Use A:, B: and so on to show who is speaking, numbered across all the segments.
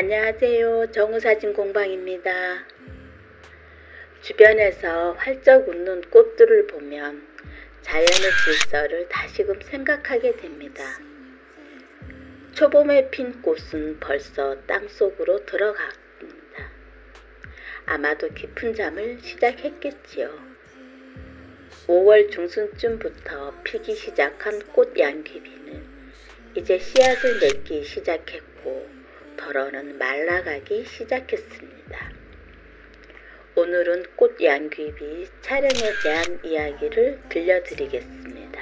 A: 안녕하세요. 정우사진 공방입니다. 주변에서 활짝 웃는 꽃들을 보면 자연의 질서를 다시금 생각하게 됩니다. 초봄에 핀 꽃은 벌써 땅속으로 들어갔습니다. 아마도 깊은 잠을 시작했겠지요. 5월 중순쯤부터 피기 시작한 꽃 양귀비는 이제 씨앗을 맺기 시작했고 덜어는 말라가기 시작했습니다. 오늘은 꽃 양귀비 촬영에 대한 이야기를 들려드리겠습니다.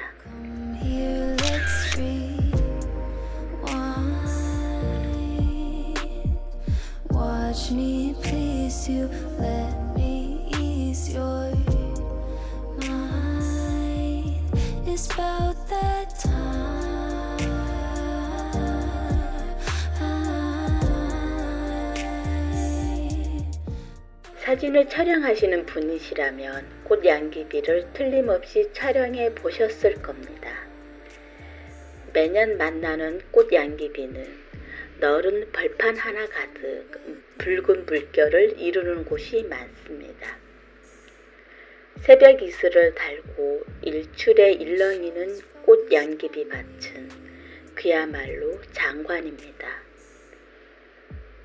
A: Watch me please you, let me ease your mind. It's about that time. 사진을 촬영하시는 분이시라면 꽃 양귀비를 틀림없이 촬영해 보셨을 겁니다. 매년 만나는 꽃 양귀비는 너른 벌판 하나 가득 붉은 물결을 이루는 곳이 많습니다. 새벽 이슬을 달고 일출에 일렁이는 꽃 양귀비 밭은 그야말로 장관입니다.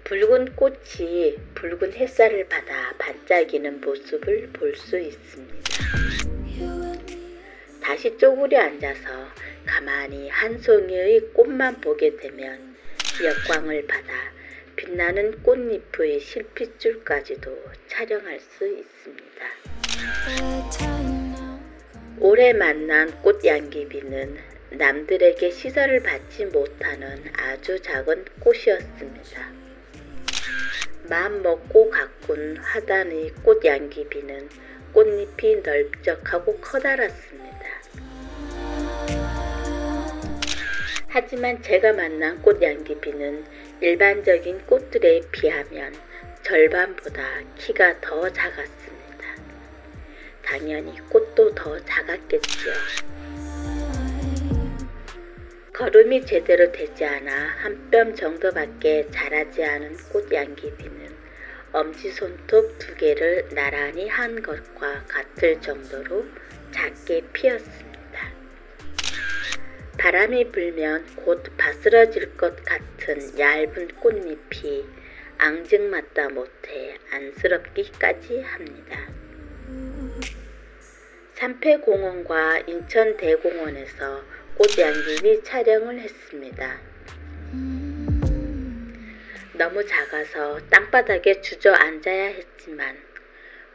A: 붉은 꽃이 붉은 햇살을 받아 반짝이는 모습을 볼 수 있습니다. 다시 쪼그려 앉아서 가만히 한 송이의 꽃만 보게 되면 역광을 받아 빛나는 꽃잎의 실핏줄까지도 촬영할 수 있습니다. 올해 만난 꽃 양귀비는 남들에게 시선을 받지 못하는 아주 작은 꽃이었습니다. 마음 먹고 가꾼 화단의 꽃 양귀비는 꽃잎이 넓적하고 커다랗습니다. 하지만 제가 만난 꽃 양귀비는 일반적인 꽃들에 비하면 절반보다 키가 더 작았습니다. 당연히 꽃도 더 작았겠지요. 거름이 제대로 되지 않아 한 뼘 정도밖에 자라지 않은 꽃 양귀비는 엄지손톱 2개를 나란히 한 것과 같을 정도로 작게 피었습니다. 바람이 불면 곧 바스러질 것 같은 얇은 꽃잎이 앙증맞다 못해 안쓰럽기까지 합니다. 삼패공원과 인천대공원에서 꽃 양귀비 촬영을 했습니다. 너무 작아서 땅바닥에 주저앉아야 했지만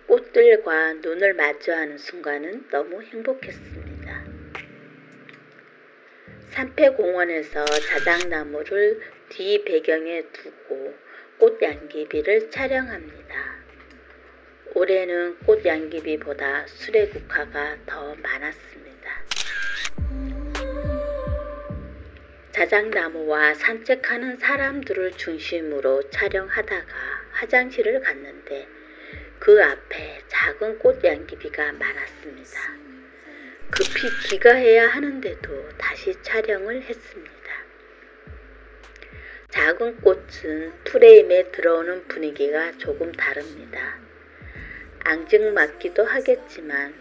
A: 꽃들과 눈을 마주하는 순간은 너무 행복했습니다. 삼패공원에서 자작나무를 뒤 배경에 두고 꽃 양귀비를 촬영합니다. 올해는 꽃 양귀비보다 수레국화가 더 많았습니다. 자작나무와 산책하는 사람들을 중심으로 촬영하다가 화장실을 갔는데 그 앞에 작은 꽃 양귀비가 많았습니다. 급히 귀가해야 하는데도 다시 촬영을 했습니다. 작은 꽃은 프레임에 들어오는 분위기가 조금 다릅니다. 앙증맞기도 하겠지만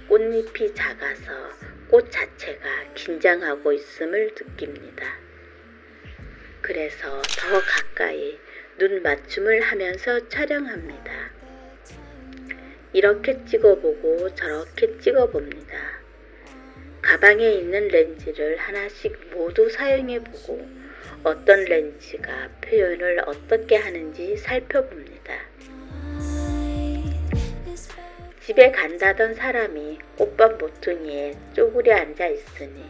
A: 꽃잎이 작아서 꽃 자체가 긴장하고 있음을 느낍니다. 그래서 더 가까이 눈 맞춤을 하면서 촬영합니다. 이렇게 찍어보고 저렇게 찍어봅니다. 가방에 있는 렌즈를 하나씩 모두 사용해보고 어떤 렌즈가 표현을 어떻게 하는지 살펴봅니다. 집에 간다던 사람이 꽃밭 모퉁이에 쪼그려 앉아 있으니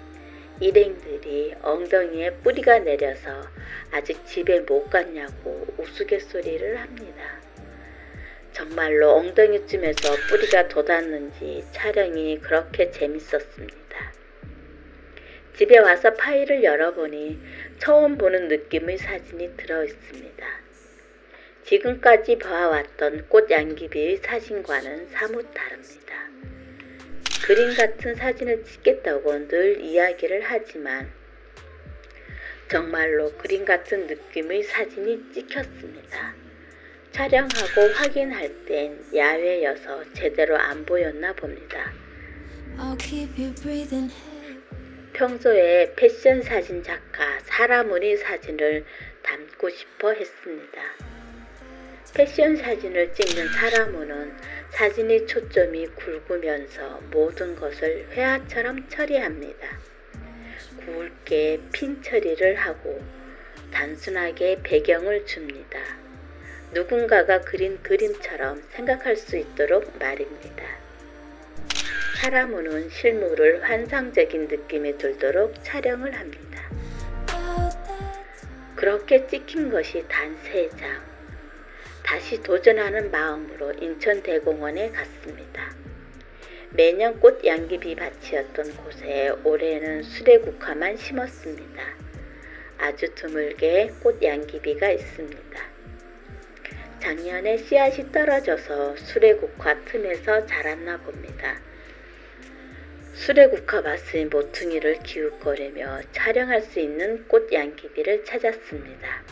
A: 일행들이 엉덩이에 뿌리가 내려서 아직 집에 못 갔냐고 우스갯소리를 합니다. 정말로 엉덩이쯤에서 뿌리가 돋았는지 촬영이 그렇게 재밌었습니다. 집에 와서 파일을 열어보니 처음 보는 느낌의 사진이 들어있습니다. 지금까지 봐왔던 꽃 양귀비의 사진과는 사뭇 다릅니다. 그림 같은 사진을 찍겠다고 늘 이야기를 하지만 정말로 그림 같은 느낌의 사진이 찍혔습니다. 촬영하고 확인할 땐 야외여서 제대로 안 보였나 봅니다. 평소에 패션 사진 작가 사라문의 사진을 담고 싶어 했습니다. 패션 사진을 찍는 사라문은 사진의 초점이 굵으면서 모든 것을 회화처럼 처리합니다. 굵게 핀 처리를 하고 단순하게 배경을 줍니다. 누군가가 그린 그림처럼 생각할 수 있도록 말입니다. 사라문은 실물을 환상적인 느낌이 들도록 촬영을 합니다. 그렇게 찍힌 것이 단 3장. 다시 도전하는 마음으로 인천대공원에 갔습니다. 매년 꽃 양귀비 밭이었던 곳에 올해는 수레국화만 심었습니다. 아주 드물게 꽃 양귀비가 있습니다. 작년에 씨앗이 떨어져서 수레국화 틈에서 자랐나 봅니다. 수레국화 밭의 모퉁이를 기웃거리며 촬영할 수 있는 꽃 양귀비를 찾았습니다.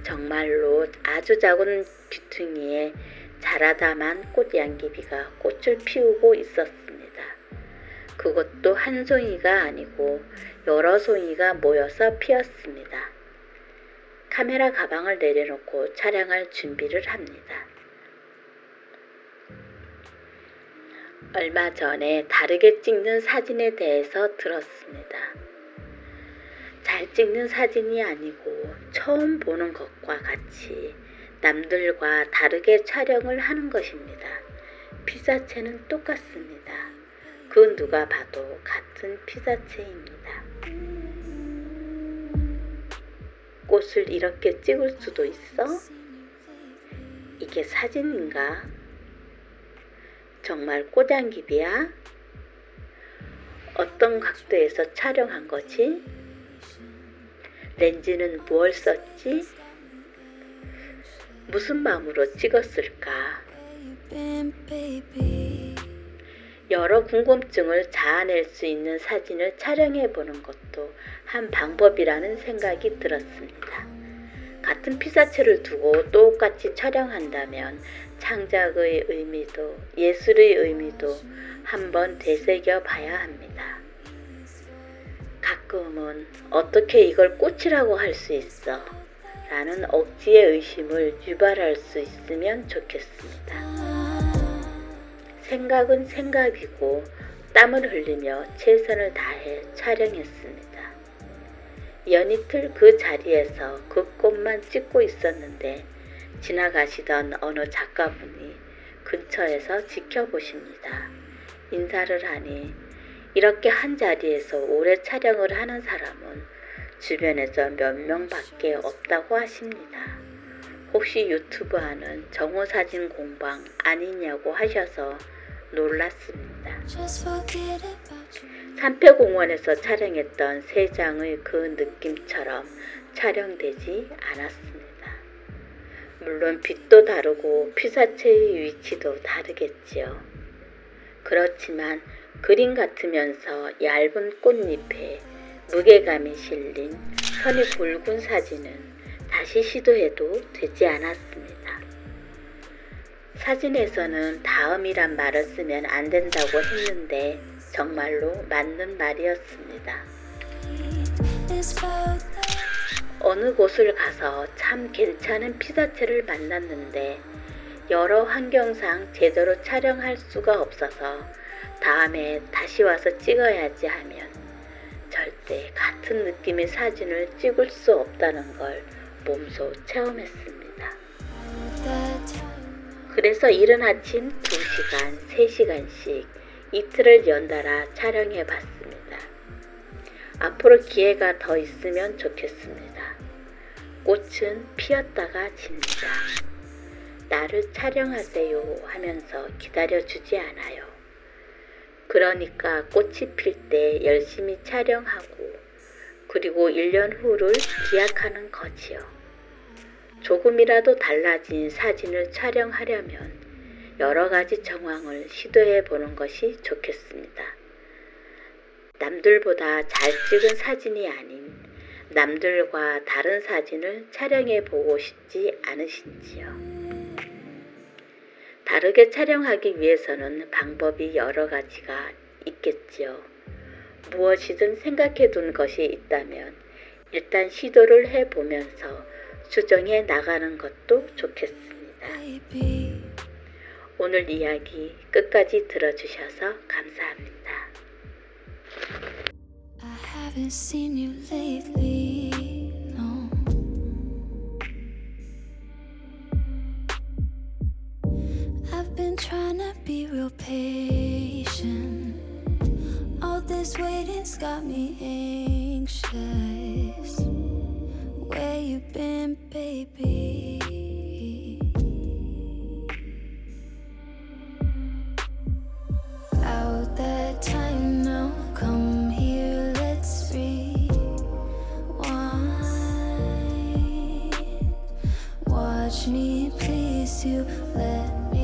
A: 정말로 아주 작은 귀퉁이에 자라다만 꽃 양귀비가 꽃을 피우고 있었습니다. 그것도 한 송이가 아니고 여러 송이가 모여서 피었습니다. 카메라 가방을 내려놓고 촬영할 준비를 합니다. 얼마 전에 다르게 찍는 사진에 대해서 들었습니다. 잘 찍는 사진이 아니고 처음 보는 것과 같이 남들과 다르게 촬영을 하는 것입니다. 피사체는 똑같습니다. 그 누가 봐도 같은 피사체입니다. 꽃을 이렇게 찍을 수도 있어? 이게 사진인가? 정말 꽃양귀비야? 어떤 각도에서 촬영한 거지? 렌즈는 무얼 썼지? 무슨 마음으로 찍었을까? 여러 궁금증을 자아낼 수 있는 사진을 촬영해 보는 것도 한 방법이라는 생각이 들었습니다. 같은 피사체를 두고 똑같이 촬영한다면 창작의 의미도 예술의 의미도 한번 되새겨 봐야 합니다. 가끔은 어떻게 이걸 꽃이라고 할 수 있어? 라는 억지의 의심을 유발할 수 있으면 좋겠습니다. 생각은 생각이고 땀을 흘리며 최선을 다해 촬영했습니다. 연이틀 그 자리에서 그 꽃만 찍고 있었는데 지나가시던 어느 작가분이 근처에서 지켜보십니다. 인사를 하니 이렇게 한 자리에서 오래 촬영을 하는 사람은 주변에서 몇 명밖에 없다고 하십니다. 혹시 유튜브 하는 정호사진 공방 아니냐고 하셔서 놀랐습니다. 산패공원에서 촬영했던 3장의 그 느낌처럼 촬영되지 않았습니다. 물론 빛도 다르고 피사체의 위치도 다르겠지요. 그렇지만 그림 같으면서 얇은 꽃잎에 무게감이 실린 선이 굵은 사진은 다시 시도해도 되지 않았습니다. 사진에서는 다음이란 말을 쓰면 안 된다고 했는데 정말로 맞는 말이었습니다. 어느 곳을 가서 참 괜찮은 피사체를 만났는데 여러 환경상 제대로 촬영할 수가 없어서 다음에 다시 와서 찍어야지 하면 절대 같은 느낌의 사진을 찍을 수 없다는 걸 몸소 체험했습니다. 그래서 이른 아침 2시간, 3시간씩 이틀을 연달아 촬영해 봤습니다. 앞으로 기회가 더 있으면 좋겠습니다. 꽃은 피었다가 집니다. 나를 촬영하세요 하면서 기다려주지 않아요. 그러니까 꽃이 필 때 열심히 촬영하고 그리고 1년 후를 기약하는 거지요. 조금이라도 달라진 사진을 촬영하려면 여러 가지 정황을 시도해 보는 것이 좋겠습니다. 남들보다 잘 찍은 사진이 아닌 남들과 다른 사진을 촬영해 보고 싶지 않으신지요? 다르게 촬영하기 위해서는 방법이 여러 가지가 있겠지요. 무엇이든 생각해 둔 것이 있다면 일단 시도를 해보면서 수정해 나가는 것도 좋겠습니다. 오늘 이야기 끝까지 들어주셔서 감사합니다.
B: I haven't seen you lately, no. I've been trying to be real patient. All this waiting's got me anxious. Where you been, baby? Out that time now, come here, let's rewind. Watch me please you, let me